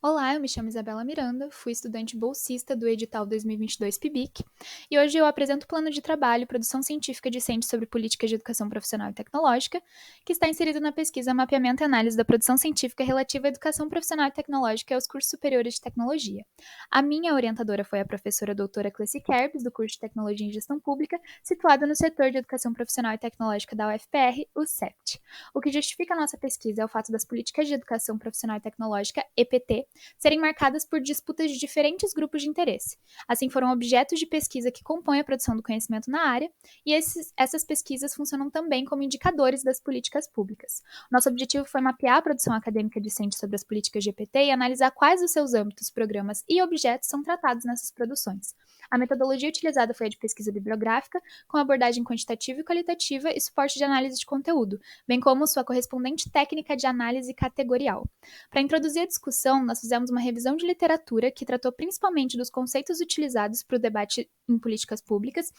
Olá, eu me chamo Isabela Miranda, fui estudante bolsista do edital 2022 PIBIC e hoje eu apresento o plano de trabalho Produção Científica Discente sobre Políticas de Educação Profissional e Tecnológica, que está inserido na pesquisa Mapeamento e Análise da Produção Científica relativa à Educação Profissional e Tecnológica e aos cursos superiores de tecnologia. A minha orientadora foi a professora doutora Cleci Kerbs, do curso de Tecnologia em Gestão Pública, situado no setor de Educação Profissional e Tecnológica da UFPR, o CEPT. O que justifica a nossa pesquisa é o fato das políticas de educação profissional e tecnológica, EPT, serem marcadas por disputas de diferentes grupos de interesse. Assim, foram objetos de pesquisa que compõem a produção do conhecimento na área, e essas pesquisas funcionam também como indicadores das políticas públicas. Nosso objetivo foi mapear a produção acadêmica discente sobre as políticas de EPT e analisar quais os seus âmbitos, programas e objetos são tratados nessas produções. A metodologia utilizada foi a de pesquisa bibliográfica, com abordagem quantitativa e qualitativa e suporte de análise de conteúdo, bem como sua correspondente técnica de análise categorial. Para introduzir a discussão, nós fizemos uma revisão de literatura que tratou principalmente dos conceitos utilizados para o debate em políticas públicas,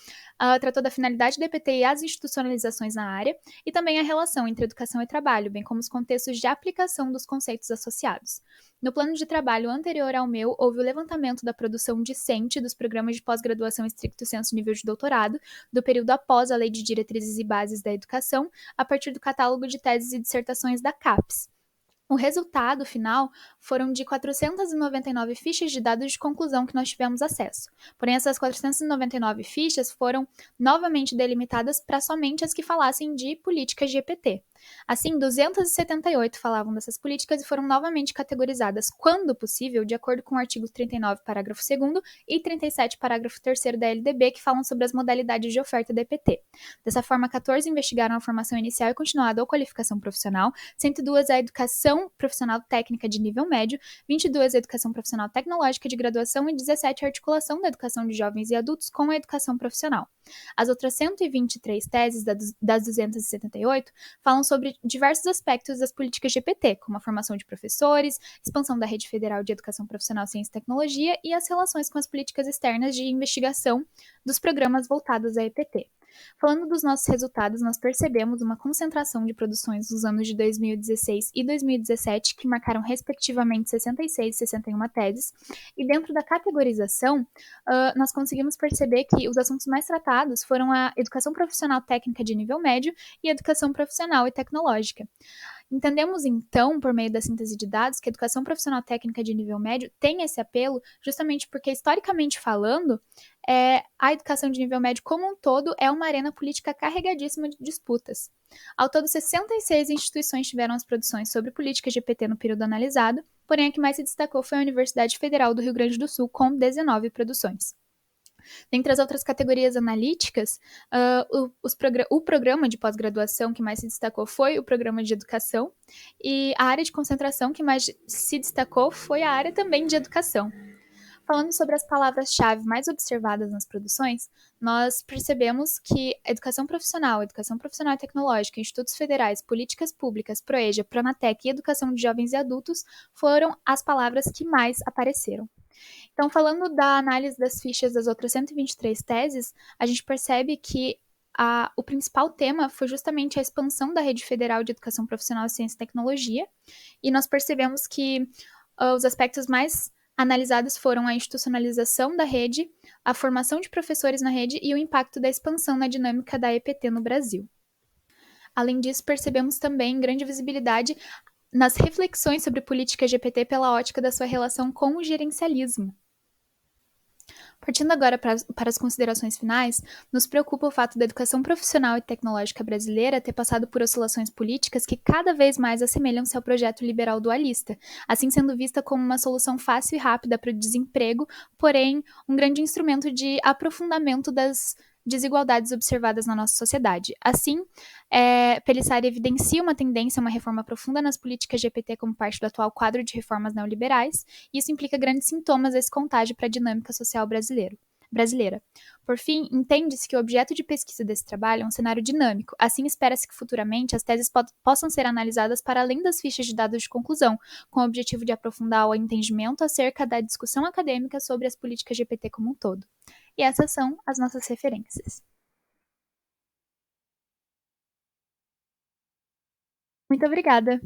tratou da finalidade do EPT e as institucionalizações na área, e também a relação entre educação e trabalho, bem como os contextos de aplicação dos conceitos associados. No plano de trabalho anterior ao meu, houve o levantamento da produção discente dos programas de pós-graduação estricto sensu nível de doutorado, do período após a Lei de Diretrizes e Bases da Educação, a partir do catálogo de teses e dissertações da CAPES. O resultado final foram de 499 fichas de dados de conclusão que nós tivemos acesso. Porém, essas 499 fichas foram novamente delimitadas para somente as que falassem de políticas de EPT. Assim, 278 falavam dessas políticas e foram novamente categorizadas, quando possível, de acordo com o artigo 39, parágrafo 2º e 37, parágrafo 3º da LDB, que falam sobre as modalidades de oferta da EPT. Dessa forma, 14 investigaram a formação inicial e continuada ou qualificação profissional, 102 a educação profissional técnica de nível médio, 22 a educação profissional tecnológica de graduação e 17 a articulação da educação de jovens e adultos com a educação profissional. As outras 123 teses das 278 falam sobre diversos aspectos das políticas de EPT, como a formação de professores, expansão da rede federal de educação profissional, ciência e tecnologia e as relações com as políticas externas de investigação dos programas voltados à EPT. Falando dos nossos resultados, nós percebemos uma concentração de produções nos anos de 2016 e 2017, que marcaram respectivamente 66 e 61 teses, e dentro da categorização, nós conseguimos perceber que os assuntos mais tratados foram a educação profissional técnica de nível médio e a educação profissional e tecnológica. Entendemos, então, por meio da síntese de dados, que a educação profissional técnica de nível médio tem esse apelo justamente porque, historicamente falando, a educação de nível médio como um todo é uma arena política carregadíssima de disputas. Ao todo, 66 instituições tiveram as produções sobre políticas de EPT no período analisado, porém a que mais se destacou foi a Universidade Federal do Rio Grande do Sul, com 19 produções. Dentre as outras categorias analíticas, o programa de pós-graduação que mais se destacou foi o programa de educação, e a área de concentração que mais se destacou foi a área também de educação. Falando sobre as palavras-chave mais observadas nas produções, nós percebemos que educação profissional e tecnológica, institutos federais, políticas públicas, Proeja, Pronatec e educação de jovens e adultos foram as palavras que mais apareceram. Então, falando da análise das fichas das outras 123 teses, a gente percebe que o principal tema foi justamente a expansão da rede federal de educação profissional, ciência e tecnologia, e nós percebemos que os aspectos mais analisados foram a institucionalização da rede, a formação de professores na rede e o impacto da expansão na dinâmica da EPT no Brasil. Além disso, percebemos também grande visibilidade nas reflexões sobre política GPT pela ótica da sua relação com o gerencialismo. Partindo agora para as considerações finais, nos preocupa o fato da educação profissional e tecnológica brasileira ter passado por oscilações políticas que cada vez mais assemelham-se ao projeto liberal dualista, assim sendo vista como uma solução fácil e rápida para o desemprego, porém um grande instrumento de aprofundamento das desigualdades observadas na nossa sociedade. Assim, Pelissari evidencia uma tendência a uma reforma profunda nas políticas GPT como parte do atual quadro de reformas neoliberais, e isso implica grandes sintomas desse contágio para a dinâmica social brasileira. Por fim, entende-se que o objeto de pesquisa desse trabalho é um cenário dinâmico, assim espera-se que futuramente as teses possam ser analisadas para além das fichas de dados de conclusão, com o objetivo de aprofundar o entendimento acerca da discussão acadêmica sobre as políticas GPT como um todo. E essas são as nossas referências. Muito obrigada!